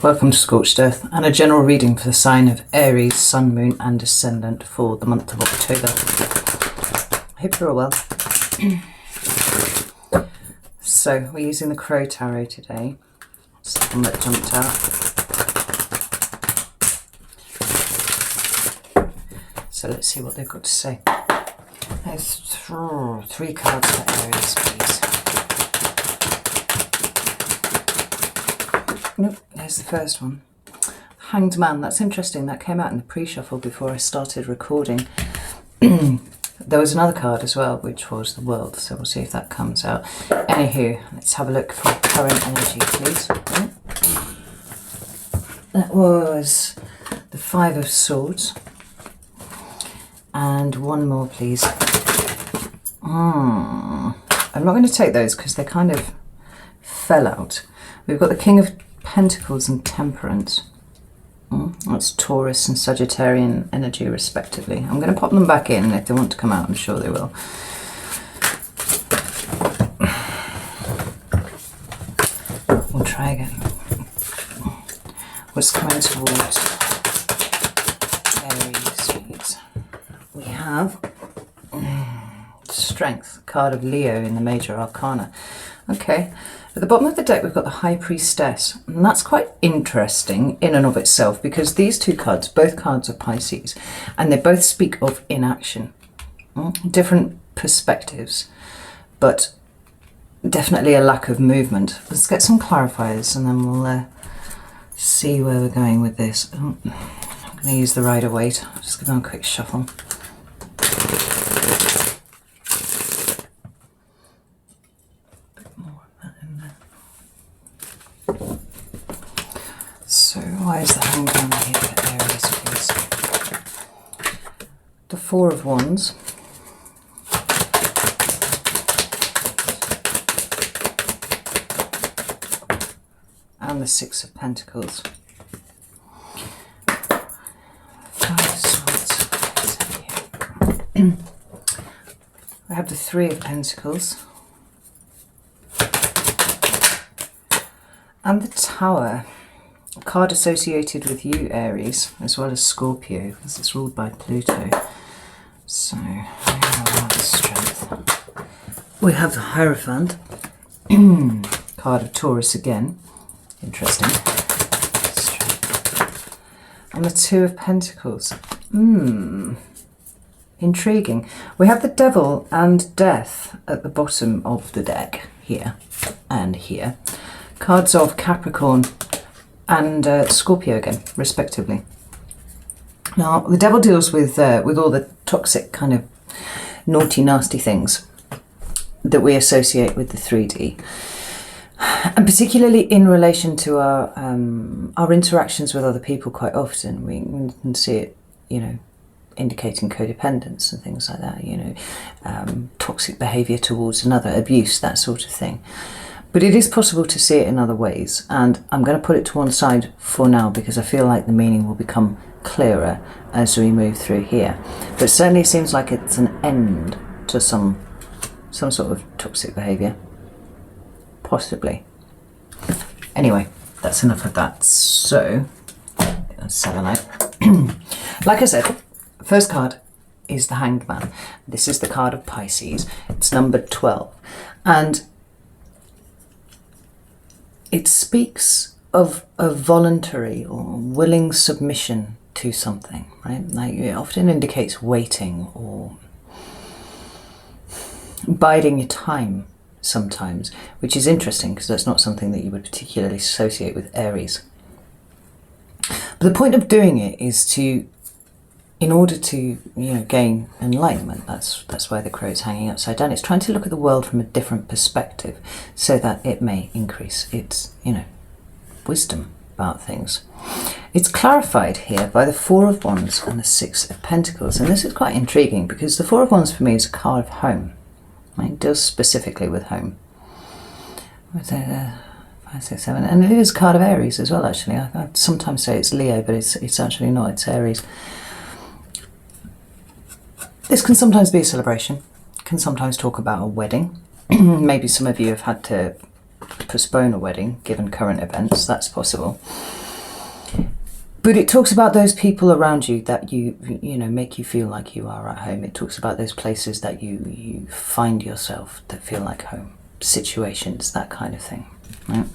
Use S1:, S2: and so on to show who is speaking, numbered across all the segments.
S1: Welcome to Scorched Earth and a general reading for the sign of Aries, Sun, Moon and Ascendant for the month of October. I hope you're all well. So we're using the Crow Tarot today. It's the one that jumped out. So let's see what they've got to say. There's 3 cards for Aries, please. Nope, there's the first one. Hanged Man, that's interesting. That came out in the pre-shuffle before I started recording. There was another card as well, which was the World, so we'll see if that comes out. Anywho, let's have a look for current energy, please. That was the 5 of Swords. And one more, please. I'm not going to take those because they kind of fell out. We've got the King of Pentacles and Temperance. That's Taurus and Sagittarian energy respectively. I'm going to pop them back in, and if they want to come out, I'm sure they will. We'll try again. What's coming towards Aries, please? We have Strength, card of Leo in the Major Arcana. Okay. At the bottom of the deck, we've got the High Priestess, and that's quite interesting in and of itself because these two cards, both cards are Pisces, and they both speak of inaction. Different perspectives, but definitely a lack of movement. Let's get some clarifiers and then we'll see where we're going with this. I'm going to use the Rider-Waite. I'll just give them a quick shuffle. So why is the Hanged Man here for Aries, please? The 4 of Wands. And the 6 of Pentacles. 5 of Swords. I have the 3 of Pentacles. And the Tower. A card associated with you, Aries, as well as Scorpio, because it's ruled by Pluto. So, we have the Strength. We have the Hierophant. Card of Taurus again. Interesting. Strength. And the 2 of Pentacles. Intriguing. We have the Devil and Death at the bottom of the deck, here and here. Cards of Capricorn and Scorpio again, respectively. Now, the Devil deals with all the toxic kind of naughty, nasty things that we associate with the 3D, and particularly in relation to our interactions with other people. Quite often, we can see it, indicating codependence and things like that. Toxic behaviour towards another, abuse, that sort of thing. But it is possible to see it in other ways, and I'm going to put it to one side for now because I feel like the meaning will become clearer as we move through here. But it certainly seems like it's an end to some sort of toxic behaviour. Possibly. Anyway, that's enough of that. So, selenite. Like I said, first card is the Hanged Man. This is the card of Pisces. It's numbered 12. And it speaks of a voluntary or willing submission to something, right? Like it often indicates waiting or biding your time sometimes, which is interesting because that's not something that you would particularly associate with Aries. But the point of doing it is in order to gain enlightenment. That's why the crow is hanging upside down. It's trying to look at the world from a different perspective so that it may increase its wisdom about things. It's clarified here by the 4 of Wands and the 6 of Pentacles, and this is quite intriguing because the 4 of Wands for me is a card of home. It deals specifically with home. 5, 6, 7, and it is a card of Aries as well. Actually, I sometimes say it's Leo, but it's actually not. It's Aries. This can sometimes be a celebration, can sometimes talk about a wedding. Maybe some of you have had to postpone a wedding given current events, that's possible. But it talks about those people around you that you know, make you feel like you are at home. It talks about those places that you find yourself that feel like home, situations, that kind of thing, right?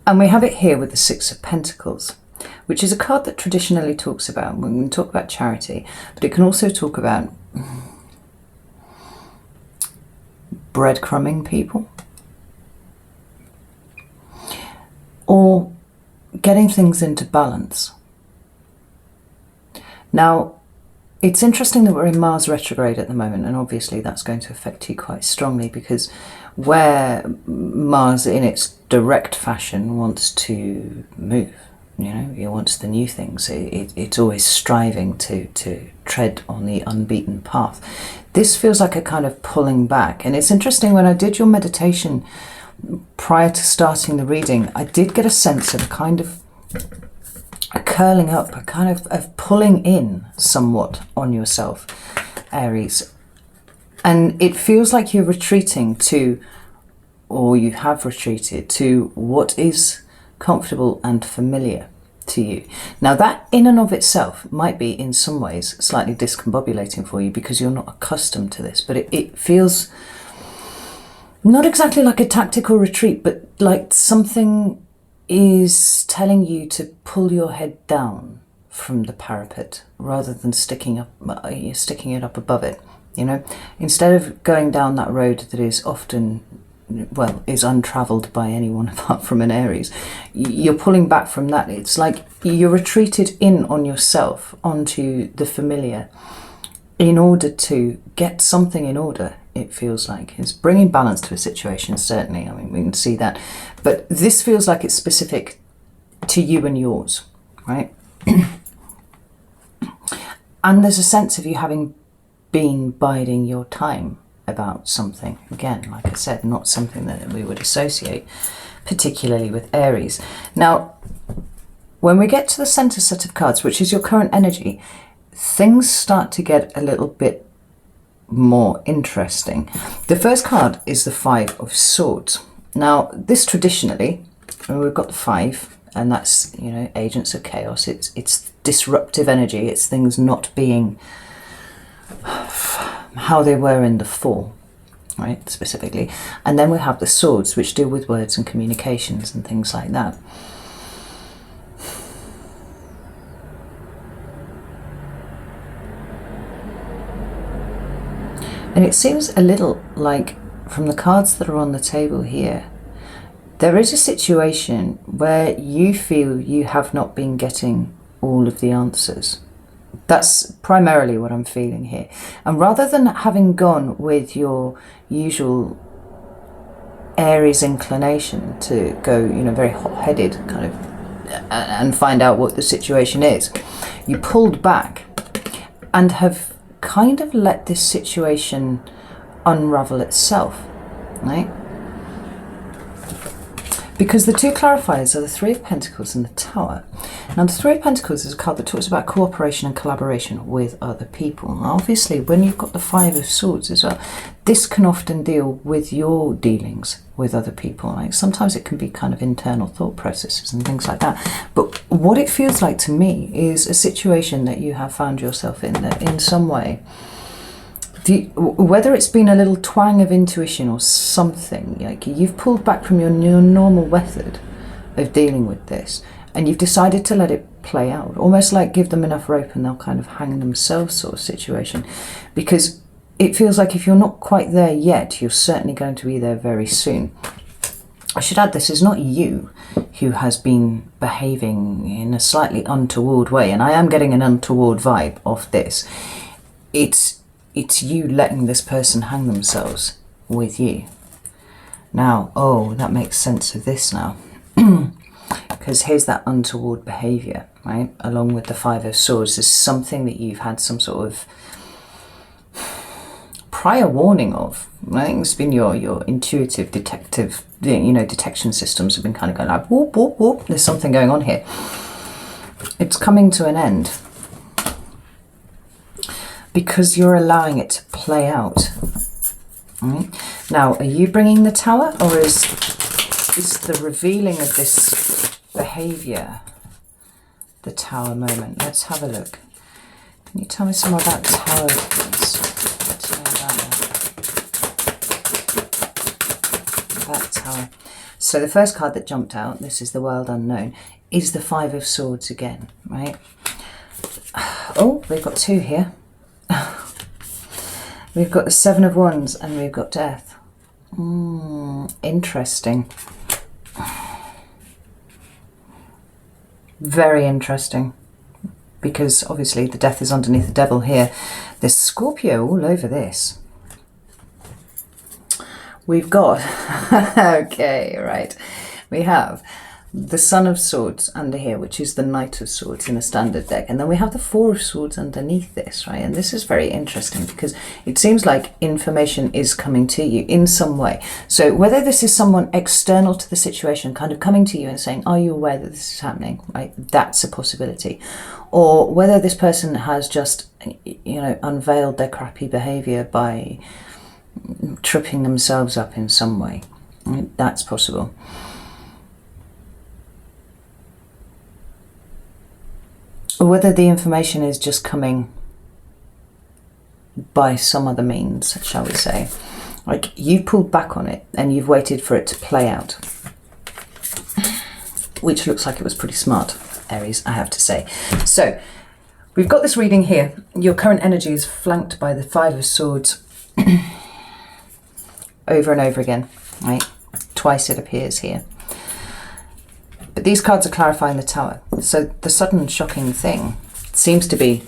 S1: And we have it here with the Six of Pentacles, which is a card that traditionally talks about, we can talk about charity, but it can also talk about breadcrumbing people, or getting things into balance. Now, it's interesting that we're in Mars retrograde at the moment, and obviously that's going to affect you quite strongly, because where Mars in its direct fashion wants to move, you know, it wants the new things. It's always striving to tread on the unbeaten path. This feels like a kind of pulling back. And it's interesting, when I did your meditation prior to starting the reading, I did get a sense of a kind of a curling up, a kind of pulling in somewhat on yourself, Aries. And it feels like you're retreating to, or you have retreated to, what is comfortable and familiar to you. Now, that in and of itself might be in some ways slightly discombobulating for you, because you're not accustomed to this, but it feels not exactly like a tactical retreat, but like something is telling you to pull your head down from the parapet rather than sticking it up above it. You know, instead of going down that road that is often, well, is untravelled by anyone apart from an Aries, you're pulling back from that. It's like you're retreated in on yourself, onto the familiar, in order to get something in order. It feels like it's bringing balance to a situation, certainly. I mean, we can see that, but this feels like it's specific to you and yours, right? And there's a sense of you having been biding your time about something. Again, like I said, not something that we would associate particularly with Aries. Now, when we get to the center set of cards, which is your current energy, things start to get a little bit more interesting. The first card is the Five of Swords. Now, this traditionally, we've got the five, and that's, you know, agents of chaos. It's disruptive energy. It's things not being how they were in the four, right, specifically. And then we have the swords, which deal with words and communications and things like that. And it seems a little like, from the cards that are on the table here, there is a situation where you feel you have not been getting all of the answers. That's primarily what I'm feeling here. And rather than having gone with your usual Aries inclination to go, you know, very hot-headed kind of, and find out what the situation is, you pulled back and have kind of let this situation unravel itself, right? Because the two clarifiers are the Three of Pentacles and the Tower. Now, the Three of Pentacles is a card that talks about cooperation and collaboration with other people. Now, obviously, when you've got the Five of Swords as well, this can often deal with your dealings with other people. Like, sometimes it can be kind of internal thought processes and things like that. But what it feels like to me is a situation that you have found yourself in that in some way, whether it's been a little twang of intuition or something, like you've pulled back from your normal method of dealing with this, and you've decided to let it play out, almost like give them enough rope and they'll kind of hang themselves sort of situation. Because it feels like if you're not quite there yet, you're certainly going to be there very soon. I should add, this is not you who has been behaving in a slightly untoward way, and I am getting an untoward vibe off this. It's you letting this person hang themselves with you. Now, oh, that makes sense of this now. Because here's that untoward behaviour, right? Along with the Five of Swords, there's something that you've had some sort of prior warning of. I think it's been your intuitive, detective, you know, detection systems have been kind of going like, whoop, whoop, whoop, there's something going on here. It's coming to an end, because you're allowing it to play out. Right? Now, are you bringing the Tower, or is the revealing of this behaviour the Tower moment. Let's have a look. Can you tell me some more about Tower, please? Let's know about Tower. So the first card that jumped out, this is the Wild Unknown, is the Five of Swords again, right? Oh, we've got two here. We've got the Seven of Wands and we've got Death. Interesting. Very interesting. Because obviously the Death is underneath the Devil here. There's Scorpio all over this. We've got, okay, right. We have the Son of Swords under here, which is the Knight of Swords in a standard deck. And then we have the Four of Swords underneath this, right? And this is very interesting because it seems like information is coming to you in some way. So whether this is someone external to the situation kind of coming to you and saying, are you aware that this is happening, right? That's a possibility. Or whether this person has just, you know, unveiled their crappy behavior by tripping themselves up in some way. Right? That's possible. Or whether the information is just coming by some other means, shall we say. Like you've pulled back on it and you've waited for it to play out. Which looks like it was pretty smart, Aries, I have to say. So we've got this reading here. Your current energy is flanked by the Five of Swords over and over again, right? Twice it appears here. But these cards are clarifying the Tower. So the sudden shocking thing seems to be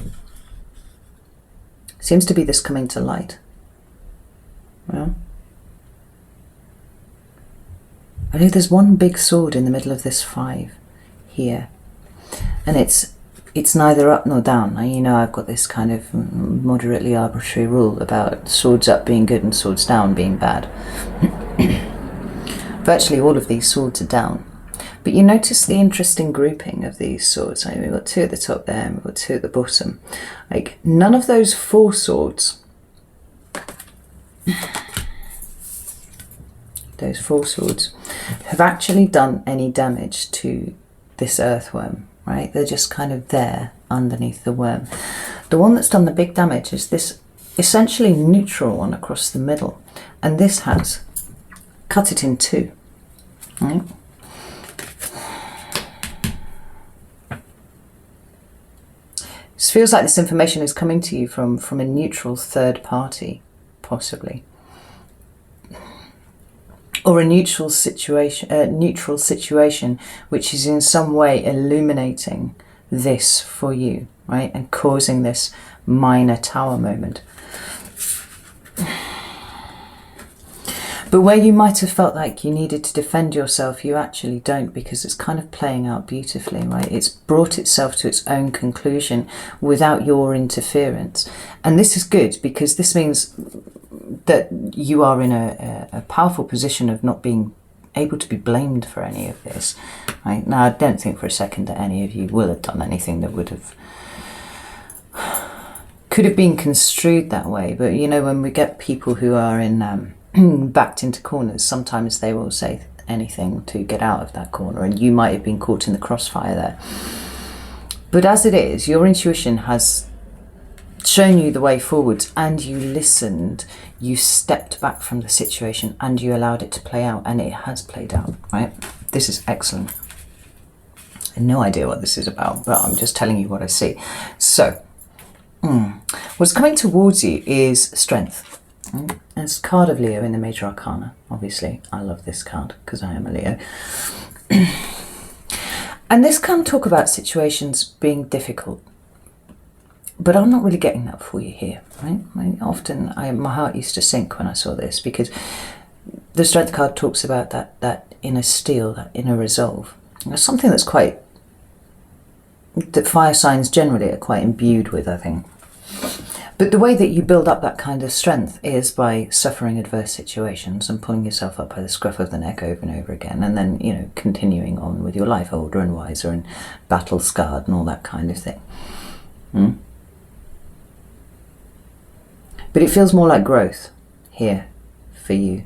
S1: this coming to light. Well, I know there's one big sword in the middle of this five here. And it's neither up nor down. Now, you know, I've got this kind of moderately arbitrary rule about swords up being good and swords down being bad. Virtually all of these swords are down. But you notice the interesting grouping of these swords. Like we've got two at the top there and we've got two at the bottom. Like none of those four swords, have actually done any damage to this earthworm, right? They're just kind of there underneath the worm. The one that's done the big damage is this essentially neutral one across the middle. And this has cut it in two, right? It feels like this information is coming to you from a neutral third party, possibly. Or a neutral situation which is in some way illuminating this for you, right? And causing this minor Tower moment. But where you might have felt like you needed to defend yourself, you actually don't, because it's kind of playing out beautifully, right? It's brought itself to its own conclusion without your interference. And this is good because this means that you are in a powerful position of not being able to be blamed for any of this, right? Now, I don't think for a second that any of you will have done anything that could have been construed that way. But, you know, when we get people who are in backed into corners, sometimes they will say anything to get out of that corner, and you might have been caught in the crossfire there. But as it is, your intuition has shown you the way forwards, and you listened, you stepped back from the situation and you allowed it to play out, and it has played out, right? This is excellent. I have no idea what this is about, but I'm just telling you what I see. So what's coming towards you is strength. It's card of Leo in the Major Arcana, obviously. I love this card because I am a Leo. And this can talk about situations being difficult. But I'm not really getting that for you here, right? Often my heart used to sink when I saw this, because the Strength card talks about that inner steel, that inner resolve. It's something that's that fire signs generally are quite imbued with, I think. But the way that you build up that kind of strength is by suffering adverse situations and pulling yourself up by the scruff of the neck over and over again, and then, you know, continuing on with your life older and wiser and battle scarred and all that kind of thing. But it feels more like growth here for you.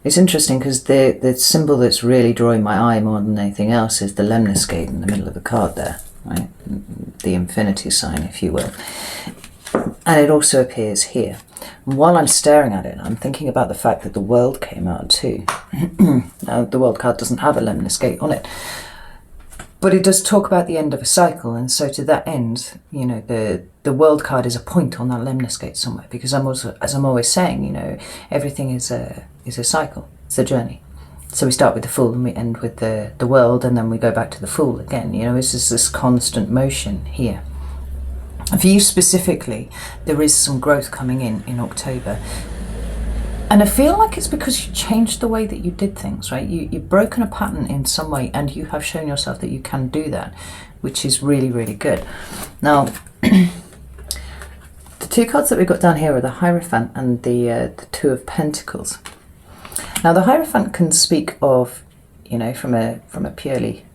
S1: It's interesting because the symbol that's really drawing my eye more than anything else is the lemniscate in the middle of the card there, right? The infinity sign, if you will. And it also appears here. And while I'm staring at it, I'm thinking about the fact that the world came out too. Now, the world card doesn't have a lemniscate on it, but it does talk about the end of a cycle. And so to that end, you know, the world card is a point on that lemniscate somewhere, because I'm also, as I'm always saying, you know, everything is a cycle. It's a journey. So we start with the Fool and we end with the world, and then we go back to the Fool again. You know, it's just this constant motion here. And for you specifically, there is some growth coming in October. And I feel like it's because you changed the way that you did things, right? You've broken a pattern in some way, and you have shown yourself that you can do that, which is really, really good. Now, the two cards that we've got down here are the Hierophant and the Two of Pentacles. Now, the Hierophant can speak of, you know, from a purely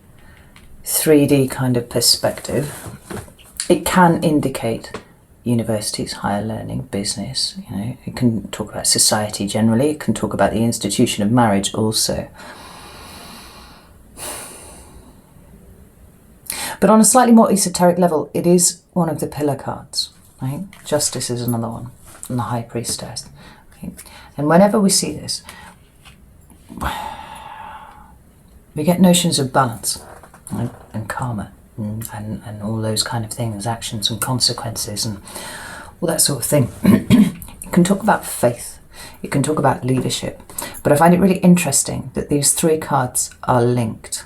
S1: 3D kind of perspective. It can indicate universities, higher learning, business, you know. It can talk about society generally. It can talk about the institution of marriage also. But on a slightly more esoteric level, it is one of the pillar cards, right? Justice is another one, and the High Priestess. Right? And whenever we see this, we get notions of balance, right? And karma. And all those kind of things, actions and consequences and all that sort of thing. It can talk about faith, it can talk about leadership, but I find it really interesting that these three cards are linked,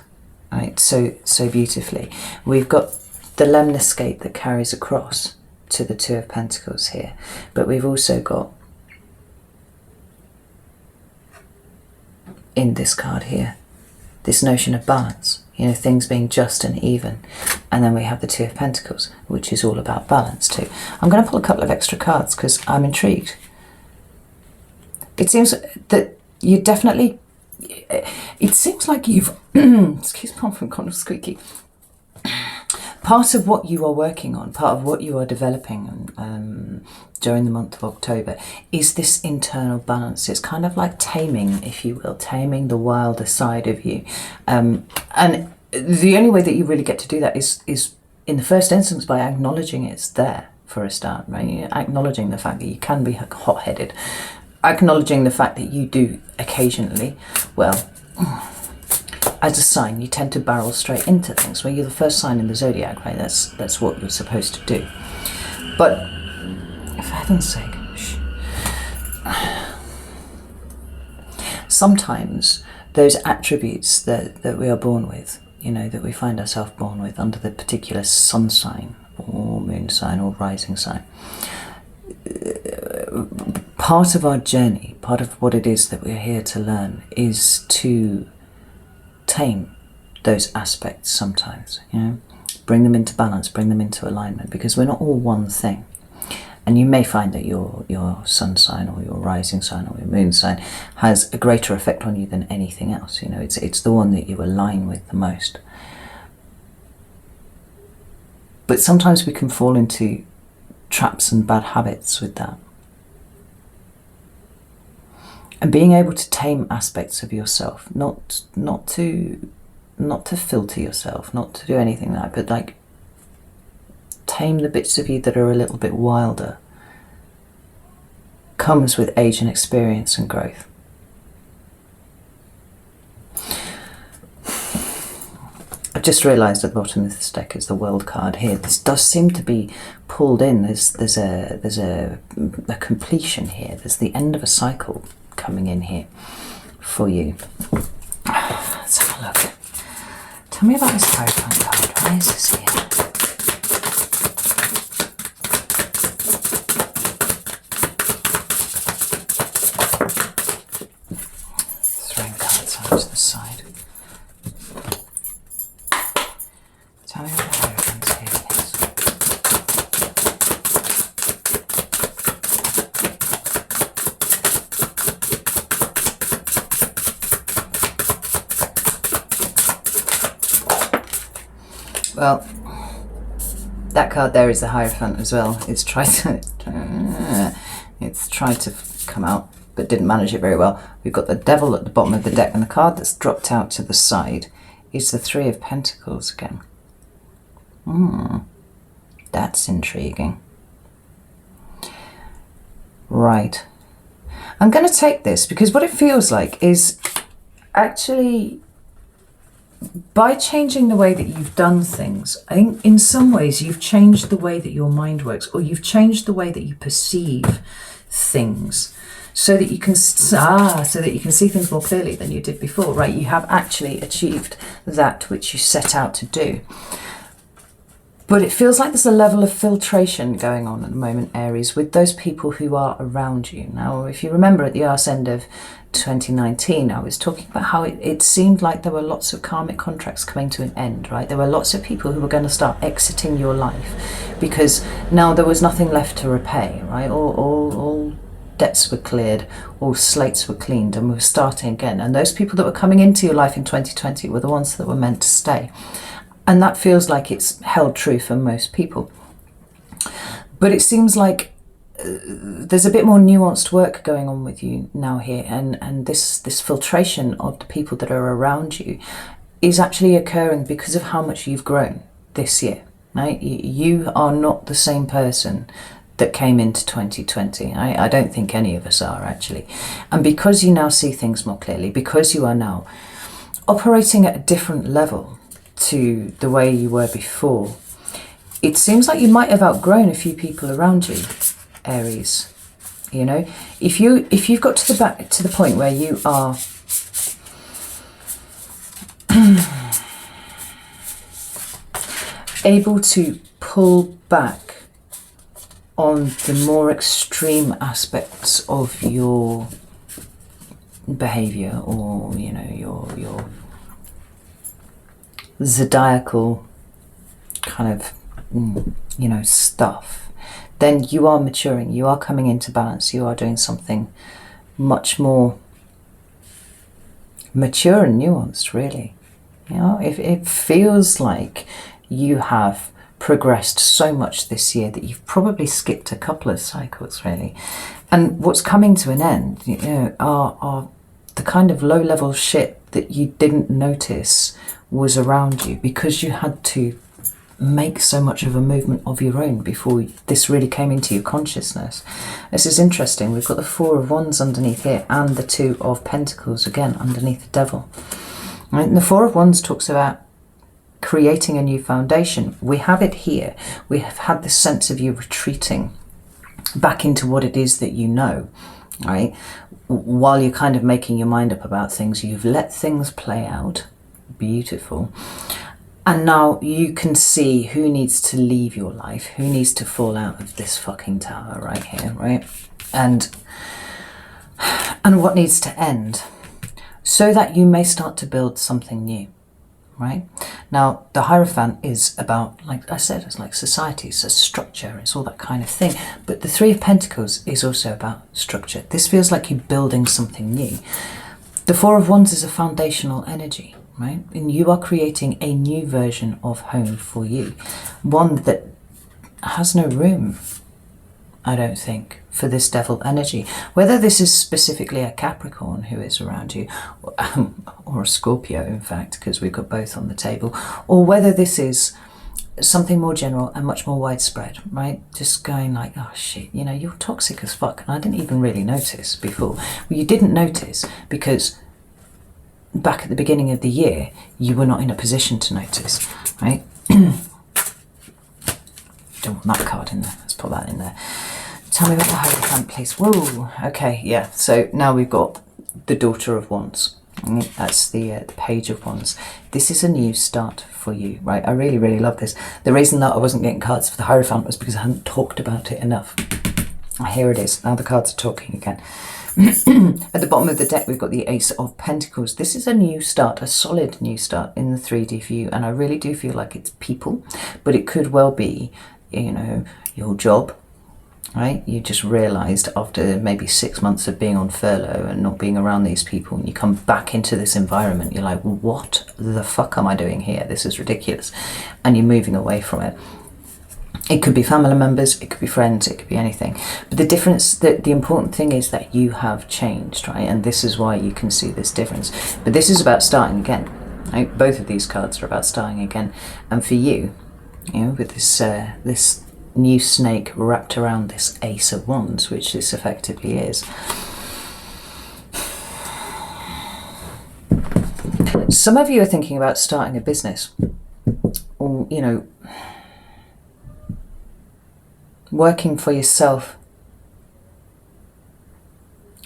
S1: right? So beautifully. We've got the lemniscate that carries across to the Two of Pentacles here, but we've also got in this card here this notion of balance. You know, things being just and even. And then we have the Two of Pentacles, which is all about balance too. I'm going to pull a couple of extra cards because I'm intrigued. It seems that you definitely... It seems like you've... excuse me, I'm kind of squeaky. Part of what you are working on, part of what you are developing during the month of October is this internal balance. It's kind of like taming, if you will, taming the wilder side of you. And the only way that you really get to do that is in the first instance by acknowledging it's there for a start, right? Acknowledging the fact that you can be hot-headed, acknowledging the fact that you do occasionally, well, as a sign, you tend to barrel straight into things. Well, you're the first sign in the zodiac, right? That's what you're supposed to do. But for heaven's sake, sometimes those attributes that we are born with, you know, that we find ourselves born with under the particular sun sign or moon sign or rising sign, part of our journey, part of what it is that we're here to learn is to tame those aspects sometimes, you know, bring them into balance, bring them into alignment, because we're not all one thing. And you may find that your sun sign or your rising sign or your moon sign has a greater effect on you than anything else. You know, it's the one that you align with the most. But sometimes we can fall into traps and bad habits with that. And being able to tame aspects of yourself, not to filter yourself, not to do anything like that, but like tame the bits of you that are a little bit wilder, comes with age and experience and growth. I've just realised at the bottom of this deck is the World card here. This does seem to be pulled in. There's a completion here. There's the end of a cycle coming in here for you. Let's have a look. Tell me about this Hierophant card. Why is this here? Throwing cards out to the side. Tell me what the Hierophant's here is. Well, that card there is the Hierophant as well. It's tried to come out but didn't manage it very well. We've got the Devil at the bottom of the deck, and the card that's dropped out to the side is the Three of Pentacles again. That's intriguing. Right. I'm going to take this because what it feels like is actually, by changing the way that you've done things, I think in some ways you've changed the way that your mind works, or you've changed the way that you perceive things, so that you can see things more clearly than you did before, right? You have actually achieved that which you set out to do. But it feels like there's a level of filtration going on at the moment, Aries, with those people who are around you. Now, if you remember at the arse end of 2019, I was talking about how it seemed like there were lots of karmic contracts coming to an end, right? There were lots of people who were going to start exiting your life because now there was nothing left to repay, right? All debts were cleared, all slates were cleaned, and we were starting again. And those people that were coming into your life in 2020 were the ones that were meant to stay. And that feels like it's held true for most people. But it seems like there's a bit more nuanced work going on with you now here, and this filtration of the people that are around you is actually occurring because of how much you've grown this year, right? You are not the same person that came into 2020. I don't think any of us are, actually. And because you now see things more clearly, because you are now operating at a different level to the way you were before, it seems like you might have outgrown a few people around you, Aries. You know, if you've got to the point where you are able to pull back on the more extreme aspects of your behavior, or you know, your zodiacal kind of stuff, then you are maturing, you are coming into balance, you are doing something much more mature and nuanced, really. You know, it feels like you have progressed so much this year that you've probably skipped a couple of cycles, really. And what's coming to an end, you know, are the kind of low-level shit that you didn't notice was around you because you had to make so much of a movement of your own before this really came into your consciousness. This is interesting. We've got the Four of Wands underneath here and the Two of Pentacles again underneath the Devil. Right? And the Four of Wands talks about creating a new foundation. We have it here. We have had this sense of you retreating back into what it is that you know, right? While you're kind of making your mind up about things, you've let things play out. Beautiful. And now you can see who needs to leave your life, who needs to fall out of this fucking tower right here, right? And what needs to end, so that you may start to build something new, right? Now, the Hierophant is about, like I said, it's like society, it's a structure, it's all that kind of thing. But the Three of Pentacles is also about structure. This feels like you're building something new. The Four of Wands is a foundational energy, right? And you are creating a new version of home for you. One that has no room, I don't think, for this Devil energy. Whether this is specifically a Capricorn who is around you, or a Scorpio, in fact, because we've got both on the table, or whether this is something more general and much more widespread, right? Just going like, oh shit, you know, you're toxic as fuck. And I didn't even really notice before. Well, you didn't notice because back at the beginning of the year, you were not in a position to notice, right? Don't want that card in there. Let's put that in there. Tell me about the Hierophant, please. Whoa. Okay, yeah. So now we've got the Daughter of Wands. That's the Page of Wands. This is a new start for you, right? I really, really love this. The reason that I wasn't getting cards for the Hierophant was because I hadn't talked about it enough. Here it is. Now the cards are talking again. At the bottom of the deck, we've got the Ace of Pentacles. This is a new start, a solid new start in the 3D view. And I really do feel like it's people, but it could well be, you know, your job, right? You just realised after maybe 6 months of being on furlough and not being around these people, and you come back into this environment, you're like, what the fuck am I doing here? This is ridiculous. And you're moving away from it. It could be family members, it could be friends, it could be anything. But the difference, the important thing is that you have changed, right? And this is why you can see this difference. But this is about starting again, right? Both of these cards are about starting again. And for you, you know, with this this new snake wrapped around this Ace of Wands, which this effectively is. Some of you are thinking about starting a business, or, you know, working for yourself.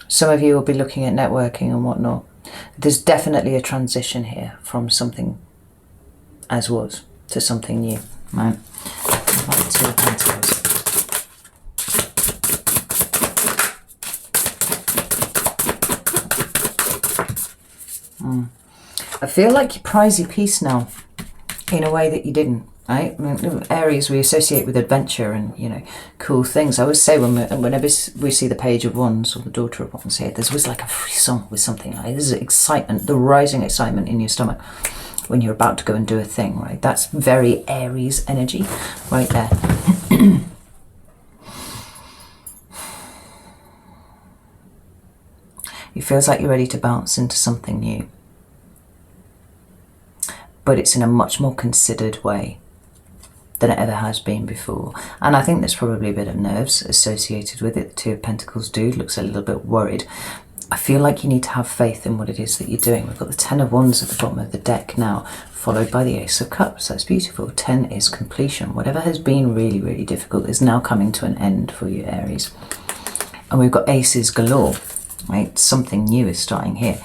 S1: Some of you will be looking at networking and whatnot. There's definitely a transition here from something as was to something new, right? Like Two of Pentacles. I feel like you prize your peace now in a way that you didn't. Right? Aries we associate with adventure and, you know, cool things. I always say whenever we see the Page of Wands or the Daughter of Wands here, there's always like a frisson with something. Like there's excitement, the rising excitement in your stomach when you're about to go and do a thing, right? That's very Aries energy right there. It feels like you're ready to bounce into something new, but it's in a much more considered way than it ever has been before. And I think there's probably a bit of nerves associated with it. The Two of Pentacles dude looks a little bit worried. I feel like you need to have faith in what it is that you're doing. We've got the Ten of Wands at the bottom of the deck now, followed by the Ace of Cups. That's beautiful. 10 is completion. Whatever has been really, really difficult is now coming to an end for you, Aries. And we've got aces galore, right? Something new is starting here.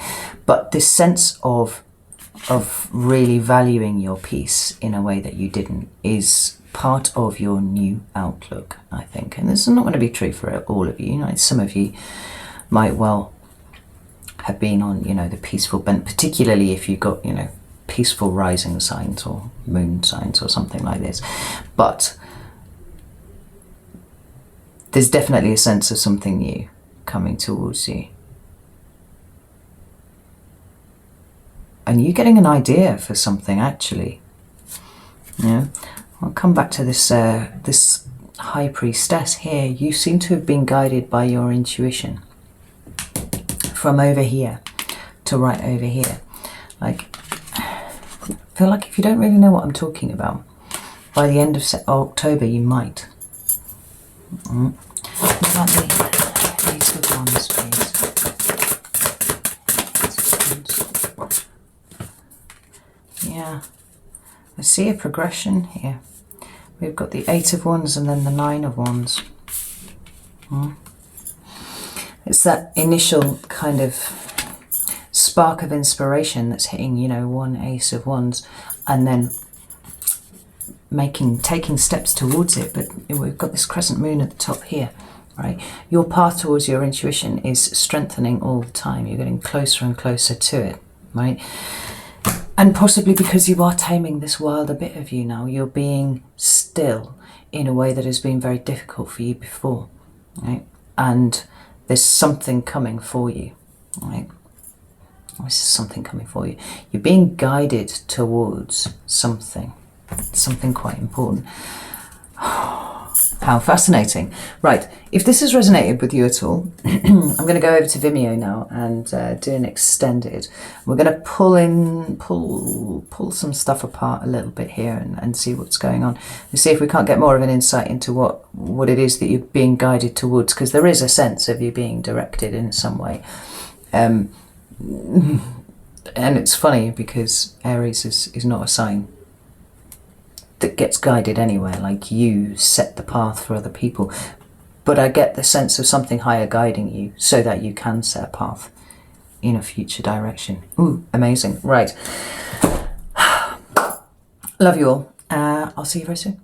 S1: But this sense of really valuing your peace in a way that you didn't is part of your new outlook, I think. And this is not going to be true for all of you. You know, some of you might well have been on, you know, the peaceful bent, particularly if you've got, you know, peaceful rising signs or moon signs or something like this. But there's definitely a sense of something new coming towards you. And you getting an idea for something, actually. Yeah, I'll come back to this this High Priestess here. You seem to have been guided by your intuition from over here to right over here. Like, I feel like if you don't really know what I'm talking about, by the end of October you might. What about the Eight of Wands, please? Yeah, I see a progression here. We've got the Eight of Wands and then the Nine of Wands. It's that initial kind of spark of inspiration that's hitting, you know, one Ace of Wands, and then taking steps towards it. But we've got this crescent moon at the top here, right? Your path towards your intuition is strengthening all the time. You're getting closer and closer to it, right? And possibly because you are taming this wilder bit of you now, you're being still in a way that has been very difficult for you before, right? And there's something coming for you, right? This is something coming for you. You're being guided towards something quite important. How fascinating. Right, if this has resonated with you at all, I'm going to go over to Vimeo now and do an extended. We're going to pull some stuff apart a little bit here and see what's going on. And see if we can't get more of an insight into what it is that you're being guided towards, because there is a sense of you being directed in some way. And it's funny because Aries is not a sign that gets guided anywhere. Like, you set the path for other people, but I get the sense of something higher guiding you so that you can set a path in a future direction. Ooh, amazing. Right. Love you all. I'll see you very soon.